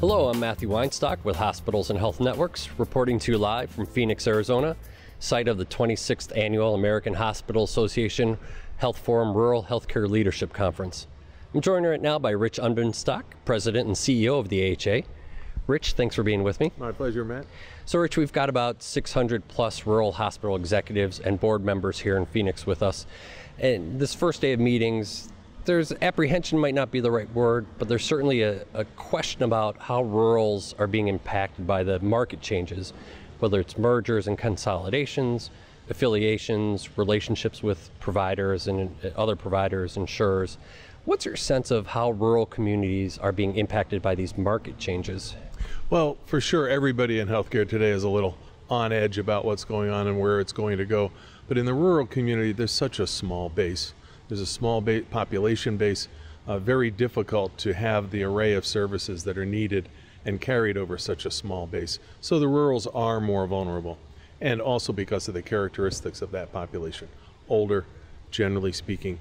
Hello, I'm Matthew Weinstock with Hospitals and Health Networks, reporting to you live from Phoenix, Arizona, site of the 26th Annual American Hospital Association Health Forum Rural Healthcare Leadership Conference. I'm joined right now by Rich Umbdenstock, President and CEO of the AHA. Rich, thanks for being with me. My pleasure, Matt. So Rich, we've got about 600 plus rural hospital executives and board members here in Phoenix with us. And this first day of meetings, there's apprehension, might not be the right word, but there's certainly a question about how rurals are being impacted by the market changes, whether it's mergers and consolidations, affiliations, relationships with providers and other providers, insurers. What's your sense of how rural communities are being impacted by these market changes? Well, for sure, everybody in healthcare today is a little on edge about what's going on and where it's going to go. But in the rural community, there's such a small base. There's a small population base, very difficult to have the array of services that are needed and carried over such a small base. So the rurals are more vulnerable, and also because of the characteristics of that population. Older, generally speaking,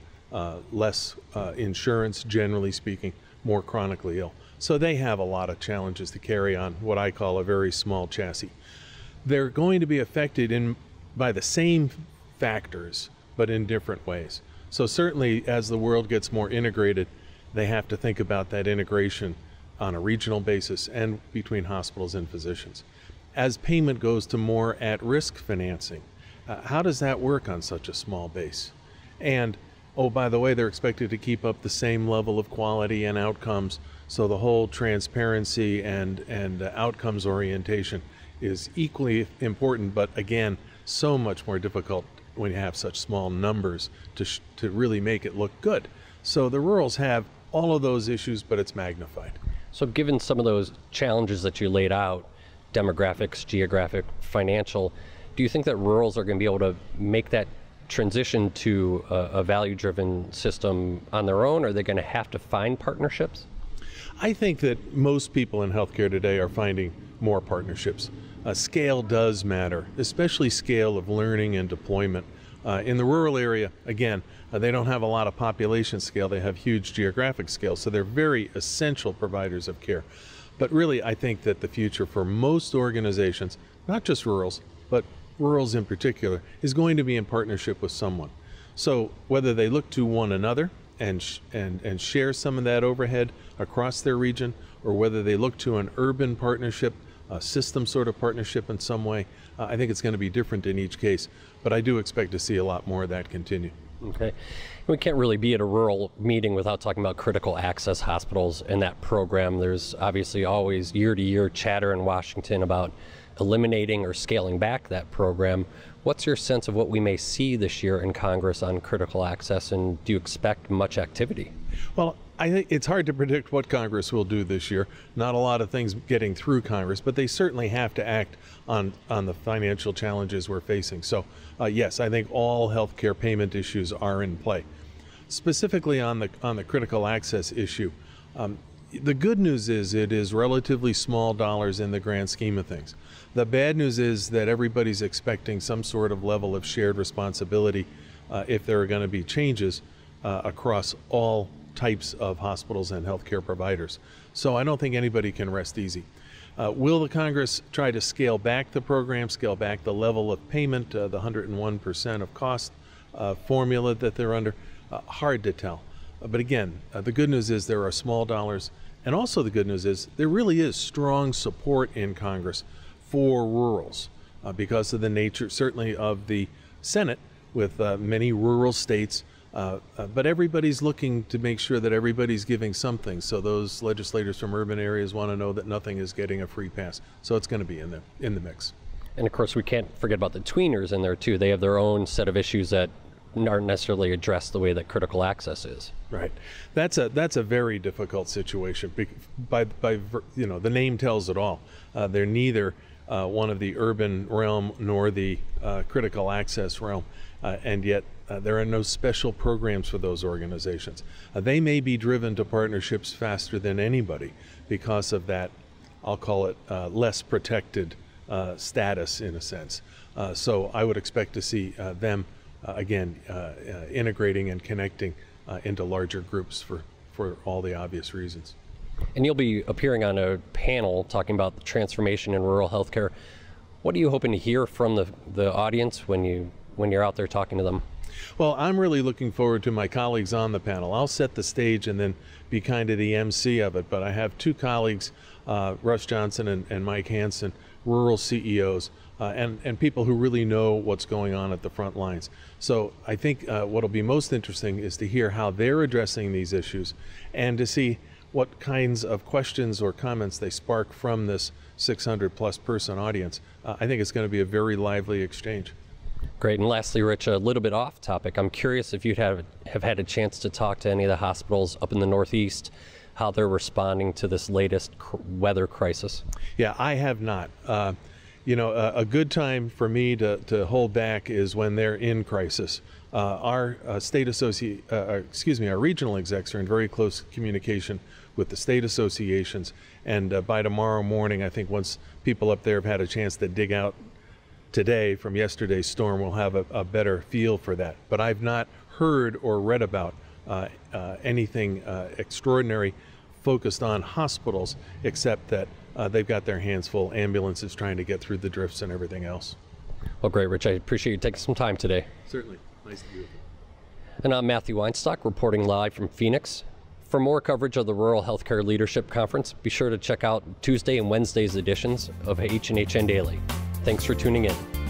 less insurance, generally speaking, more chronically ill. So they have a lot of challenges to carry on what I call a very small chassis. They're going to be affected by the same factors, but in different ways. So certainly as the world gets more integrated, they have to think about that integration on a regional basis and between hospitals and physicians. As payment goes to more at-risk financing, how does that work on such a small base? And, oh, by the way, they're expected to keep up the same level of quality and outcomes, so the whole transparency and outcomes orientation is equally important, but again, so much more difficult when you have such small numbers to really make it look good. So the rurals have all of those issues, but it's magnified. So given some of those challenges that you laid out, demographics, geographic, financial, do you think that rurals are going to be able to make that transition to a value-driven system on their own? Or are they going to have to find partnerships? I think that most people in healthcare today are finding more partnerships. Scale does matter, especially scale of learning and deployment. In the rural area, again, they don't have a lot of population scale, they have huge geographic scale, so they're very essential providers of care. But really, I think that the future for most organizations, not just rurals, but rurals in particular, is going to be in partnership with someone. So whether they look to one another and share some of that overhead across their region, or whether they look to an urban partnership, a system sort of partnership in some way, I think it's going to be different in each case, but I do expect to see a lot more of that continue. Okay. We can't really be at a rural meeting without talking about critical access hospitals and that program. There's obviously always year-to-year chatter in Washington about eliminating or scaling back that program. What's your sense of what we may see this year in Congress on critical access, and do you expect much activity? Well, I think it's hard to predict what Congress will do this year. Not a lot of things getting through Congress, but they certainly have to act on the financial challenges we're facing. So yes, I think all healthcare payment issues are in play. Specifically on the critical access issue, the good news is it is relatively small dollars in the grand scheme of things. The bad news is that everybody's expecting some sort of level of shared responsibility if there are going to be changes across all types of hospitals and healthcare providers. So I don't think anybody can rest easy. Will the Congress try to scale back the program, scale back the level of payment, the 101% of cost formula that they're under? Hard to tell. But again, the good news is there are small dollars, and also the good news is there really is strong support in Congress for rurals because of the nature, certainly, of the Senate with many rural states. But everybody's looking to make sure that everybody's giving something. So those legislators from urban areas want to know that nothing is getting a free pass. So it's going to be in the mix. And of course, we can't forget about the tweeners in there too. They have their own set of issues that aren't necessarily addressed the way that critical access is. Right. That's a very difficult situation. By the name tells it all. They're neither one of the urban realm nor the critical access realm, and yet there are no special programs for those organizations. They may be driven to partnerships faster than anybody because of that, I'll call it less protected status in a sense. So I would expect to see them again integrating and connecting into larger groups for all the obvious reasons. And you'll be appearing on a panel talking about the transformation in rural healthcare. What are you hoping to hear from the audience when you're out there talking to them? Well, I'm really looking forward to my colleagues on the panel. I'll set the stage and then be kind of the MC of it, but I have two colleagues, Russ Johnson and Mike Hansen, rural CEOs, and people who really know what's going on at the front lines. So I think what'll be most interesting is to hear how they're addressing these issues and to see what kinds of questions or comments they spark from this 600 plus person audience. I think it's going to be a very lively exchange. Great. And lastly, Rich, a little bit off topic. I'm curious if you'd have had a chance to talk to any of the hospitals up in the Northeast, how they're responding to this latest weather crisis. Yeah, I have not. A good time for me to hold back is when they're in crisis. Our regional execs are in very close communication with the state associations, and by tomorrow morning, I think once people up there have had a chance to dig out today from yesterday's storm, we'll have a better feel for that. But I've not heard or read about anything extraordinary focused on hospitals, except that they've got their hands full, ambulances trying to get through the drifts and everything else. Well, great, Rich. I appreciate you taking some time today. Certainly. Nice to be with you. And I'm Matthew Weinstock, reporting live from Phoenix. For more coverage of the Rural Healthcare Leadership Conference, be sure to check out Tuesday and Wednesday's editions of H&HN Daily. Thanks for tuning in.